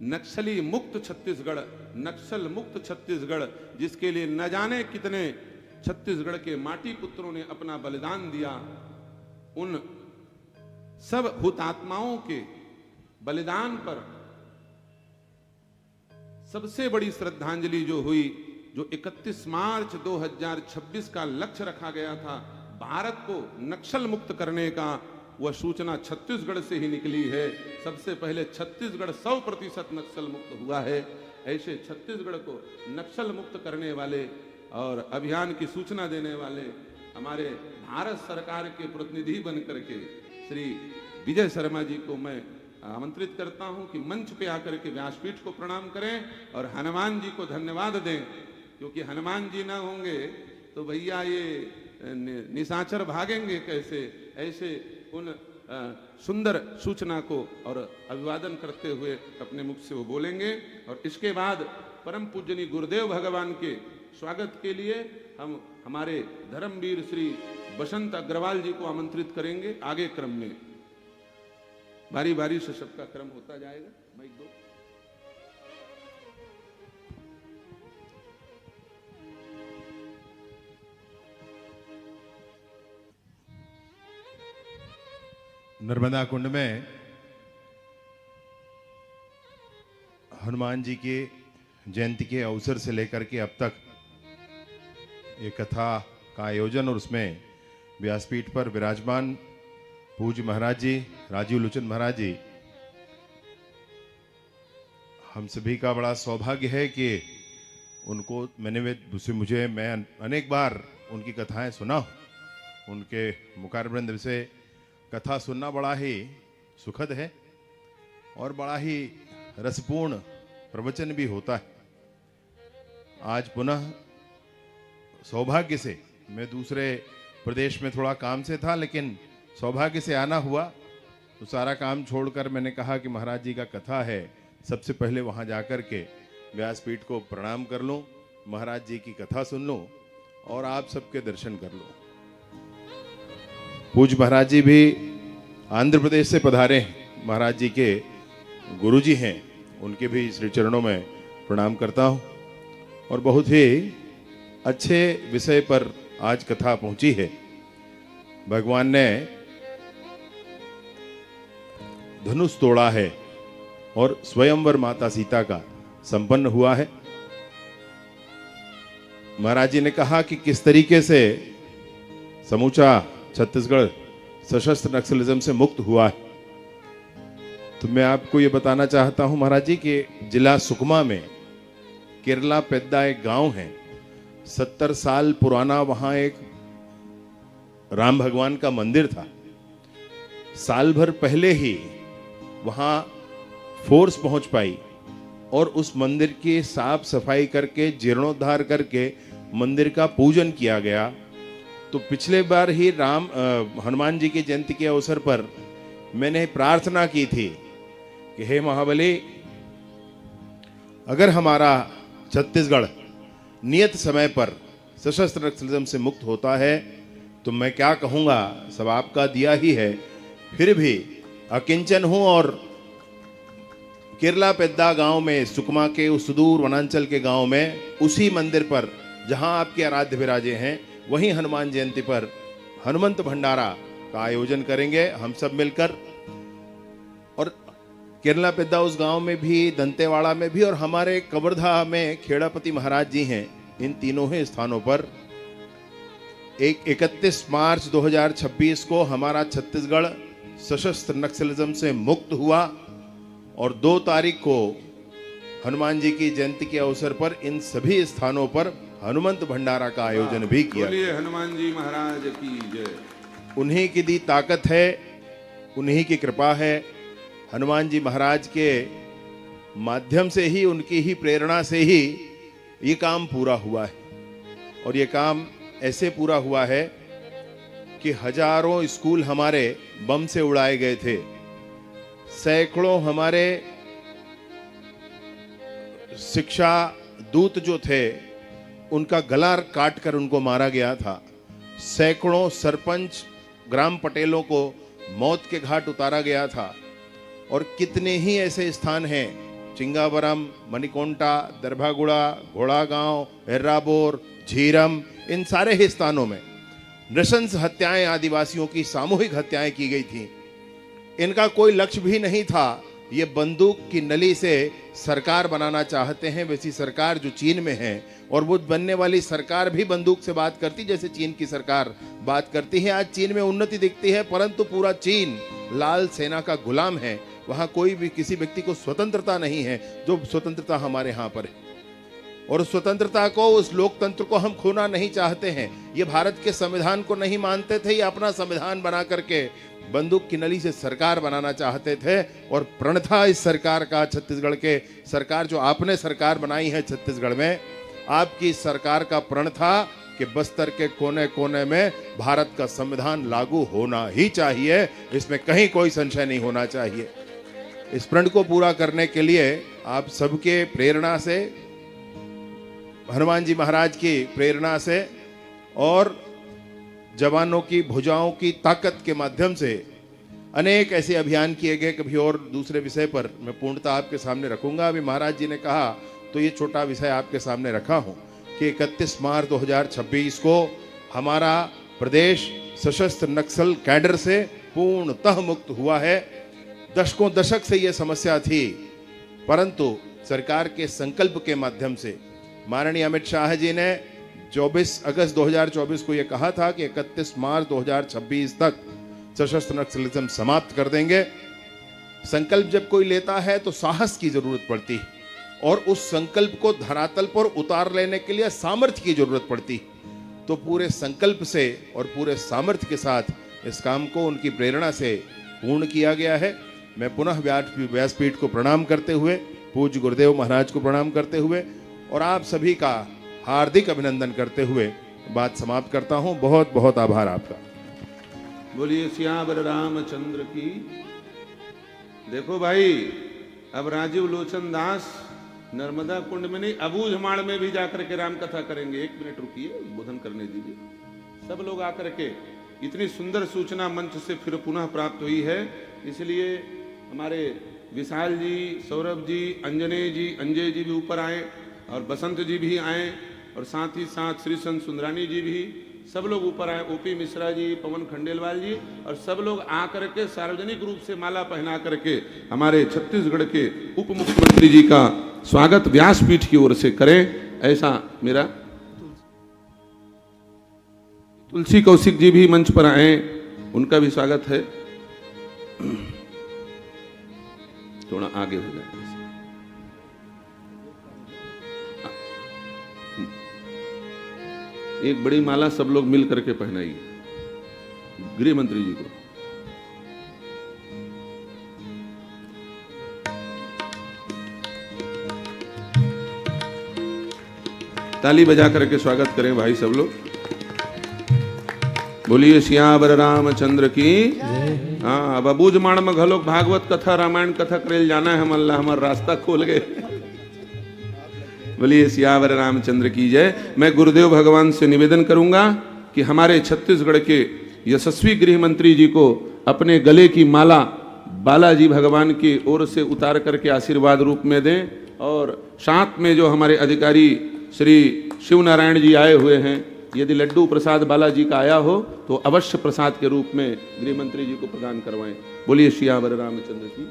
नक्सली मुक्त छत्तीसगढ़, नक्सल मुक्त छत्तीसगढ़, जिसके लिए न जाने कितने छत्तीसगढ़ के माटी पुत्रों ने अपना बलिदान दिया, उन सब हुतात्माओं के बलिदान पर सबसे बड़ी श्रद्धांजलि जो हुई, जो 31 मार्च 2026 का लक्ष्य रखा गया था भारत को नक्सल मुक्त करने का, वह सूचना छत्तीसगढ़ से ही निकली है। सबसे पहले छत्तीसगढ़ 100% नक्सल मुक्त हुआ है। ऐसे छत्तीसगढ़ को नक्सल मुक्त करने वाले और अभियान की सूचना देने वाले हमारे भारत सरकार के प्रतिनिधि बनकर के श्री विजय शर्मा जी को मैं आमंत्रित करता हूं कि मंच पे आकर के व्यासपीठ को प्रणाम करें और हनुमान जी को धन्यवाद दें, क्योंकि हनुमान जी ना होंगे तो भैया ये निशाचर भागेंगे कैसे। ऐसे उन सुंदर सूचना को और अभिवादन करते हुए अपने मुख से वो बोलेंगे। और इसके बाद परम पूजनीय गुरुदेव भगवान के स्वागत के लिए हम हमारे धर्मवीर श्री बसंत अग्रवाल जी को आमंत्रित करेंगे। आगे क्रम में बारी बारी से सबका क्रम होता जाएगा। माइक दो। नर्मदा कुंड में हनुमान जी के जयंती के अवसर से लेकर के अब तक ये कथा का आयोजन और उसमें व्यासपीठ पर विराजमान पूज्य महाराज जी, राजीव लोचन महाराज जी, हम सभी का बड़ा सौभाग्य है कि उनको मैं अनेक बार उनकी कथाएं सुना हूं। उनके मुखारबिंद से कथा सुनना बड़ा ही सुखद है और बड़ा ही रसपूर्ण प्रवचन भी होता है। आज पुनः सौभाग्य से, मैं दूसरे प्रदेश में थोड़ा काम से था, लेकिन सौभाग्य से आना हुआ तो सारा काम छोड़कर मैंने कहा कि महाराज जी का कथा है, सबसे पहले वहां जाकर के व्यासपीठ को प्रणाम कर लूं, महाराज जी की कथा सुन लूं और आप सबके दर्शन कर लूं। पूज्य महाराज जी भी आंध्र प्रदेश से पधारे हैं, महाराज जी के गुरु जी हैं, उनके भी श्री चरणों में प्रणाम करता हूं। और बहुत ही अच्छे विषय पर आज कथा पहुंची है। भगवान ने धनुष तोड़ा है और स्वयंवर माता सीता का संपन्न हुआ है। महाराज जी ने कहा कि किस तरीके से समूचा छत्तीसगढ़ सशस्त्र नक्सलिज्म से मुक्त हुआ है। तो मैं आपको ये बताना चाहता हूं महाराज जी कि जिला सुकमा में केरला पेद्दा एक गांव है, 70 साल पुराना वहां एक राम भगवान का मंदिर था। साल भर पहले ही वहां फोर्स पहुंच पाई और उस मंदिर की साफ सफाई करके जीर्णोद्धार करके मंदिर का पूजन किया गया। तो पिछले बार ही हनुमान जी की जयंती के अवसर पर मैंने प्रार्थना की थी कि हे महाबली, अगर हमारा छत्तीसगढ़ नियत समय पर सशस्त्र नक्सलिज्म से मुक्त होता है तो मैं क्या कहूँगा, सब आपका दिया ही है, फिर भी अकिंचन हूँ। और केरला पेद्दा गांव में, सुकमा के उस सुदूर वनांचल के गांव में, उसी मंदिर पर जहां आपके आराध्य विराजे हैं, वहीं हनुमान जयंती पर हनुमंत भंडारा का आयोजन करेंगे हम सब मिलकर। और केरला पेद्दा उस गांव में भी, दंतेवाड़ा में भी और हमारे कवर्धा में खेड़ापति महाराज जी हैं, इन तीनों ही स्थानों पर 31 मार्च 2026 को हमारा छत्तीसगढ़ सशस्त्र नक्सलिज्म से मुक्त हुआ और 2 तारीख को हनुमान जी की जयंती के अवसर पर इन सभी स्थानों पर हनुमंत भंडारा का आयोजन भी किया। बोलिए हनुमान जी महाराज की जय। उन्हीं की दी ताकत है, उन्हीं की कृपा है। हनुमान जी महाराज के माध्यम से ही, उनकी ही प्रेरणा से ही ये काम पूरा हुआ है। और ये काम ऐसे पूरा हुआ है कि हजारों स्कूल हमारे बम से उड़ाए गए थे, सैकड़ों हमारे शिक्षा दूत जो थे उनका गला काट कर उनको मारा गया था, सैकड़ों सरपंच ग्राम पटेलों को मौत के घाट उतारा गया था। और कितने ही ऐसे स्थान हैं चिंगावरम, मणिकोंटा, दरभागुड़ा, घोड़ागांव, एर्राबोर, झीरम, इन सारे ही स्थानों में नृशंस हत्याएं, आदिवासियों की सामूहिक हत्याएं की गई थी। इनका कोई लक्ष्य भी नहीं था। ये बंदूक की नली से सरकार बनाना चाहते हैं, वैसी सरकार जो चीन में है, और वो बनने वाली सरकार भी बंदूक से बात करती जैसे चीन की सरकार बात करती है। आज चीन में उन्नति दिखती है, परंतु पूरा चीन लाल सेना का गुलाम है। वहां कोई भी किसी व्यक्ति को स्वतंत्रता नहीं है जो स्वतंत्रता हमारे यहाँ पर है। और उस स्वतंत्रता को, उस लोकतंत्र को हम खोना नहीं चाहते हैं। ये भारत के संविधान को नहीं मानते थे, ये अपना संविधान बना करके बंदूक की नली से सरकार बनाना चाहते थे। और प्रण था इस सरकार का, छत्तीसगढ़ के सरकार जो आपने सरकार बनाई है छत्तीसगढ़ में, आपकी सरकार का प्रण था कि बस्तर के कोने कोने में भारत का संविधान लागू होना ही चाहिए, इसमें कहीं कोई संशय नहीं होना चाहिए। इस प्रण को पूरा करने के लिए आप सबके प्रेरणा से, हनुमान जी महाराज की प्रेरणा से और जवानों की भुजाओं की ताकत के माध्यम से अनेक ऐसे अभियान किए गए। कभी और दूसरे विषय पर मैं पूर्णतः आपके सामने रखूंगा। अभी महाराज जी ने कहा तो ये छोटा विषय आपके सामने रखा हूं कि 31 मार्च 2026 को हमारा प्रदेश सशस्त्र नक्सल कैडर से पूर्णतः मुक्त हुआ है। दशकों दशक से यह समस्या थी, परंतु सरकार के संकल्प के माध्यम से माननीय अमित शाह जी ने 24 अगस्त 2024 को यह कहा था कि 31 मार्च 2026 तक सशस्त्र नक्सलिज्म समाप्त कर देंगे। संकल्प जब कोई लेता है तो साहस की जरूरत पड़ती है, और उस संकल्प को धरातल पर उतार लेने के लिए सामर्थ्य की जरूरत पड़ती है। तो पूरे संकल्प से और पूरे सामर्थ्य के साथ इस काम को उनकी प्रेरणा से पूर्ण किया गया है। मैं पुनः व्यासपीठ को प्रणाम करते हुए, पूज्य गुरुदेव महाराज को प्रणाम करते हुए और आप सभी का हार्दिक अभिनंदन करते हुए बात समाप्त करता हूं। बहुत बहुत आभार आपका। बोलिए सियावर रामचंद्र की। देखो भाई, अब राजीव लोचन दास नर्मदा कुंड में नहीं, अबूझमाड़ में भी जाकर के राम कथा करेंगे। 1 मिनट रुकिए, बोधन करने दीजिए। सब लोग आकर के, इतनी सुंदर सूचना मंच से फिर पुनः प्राप्त हुई है, इसलिए हमारे विशाल जी, सौरभ जी, अंजनेय जी, अंजय जी भी ऊपर आए, और बसंत जी भी आए, और साथ ही साथ श्री संत सुंदरानी जी भी, सब लोग ऊपर आए, ओपी मिश्रा जी, पवन खंडेलवाल जी, और सब लोग आकर के सार्वजनिक रूप से माला पहना करके हमारे छत्तीसगढ़ के उप मुख्यमंत्री जी का स्वागत व्यासपीठ की ओर से करें, ऐसा मेरा। तुलसी कौशिक जी भी मंच पर आए, उनका भी स्वागत है। थोड़ा आगे हो जाए। एक बड़ी माला सब लोग मिल करके पहनाइए गृह मंत्री जी को। ताली बजा करके स्वागत करें भाई सब लोग। बोलिए सियावर रामचंद्र की। हाँ, अब अबूझमाड़ में घलोक भागवत कथा, रामायण कथा करेल जाना है। हम अल्लाह हमारा रास्ता खोल गए। बोलिए सियावर रामचंद्र की जय। मैं गुरुदेव भगवान से निवेदन करूंगा कि हमारे छत्तीसगढ़ के यशस्वी गृह मंत्री जी को अपने गले की माला बालाजी भगवान की ओर से उतार करके आशीर्वाद रूप में दें, और साथ में जो हमारे अधिकारी श्री शिव नारायण जी आए हुए हैं, यदि लड्डू प्रसाद बालाजी का आया हो तो अवश्य प्रसाद के रूप में गृह मंत्री जी को प्रदान करवाएं। बोलिए सियावर रामचंद्र की।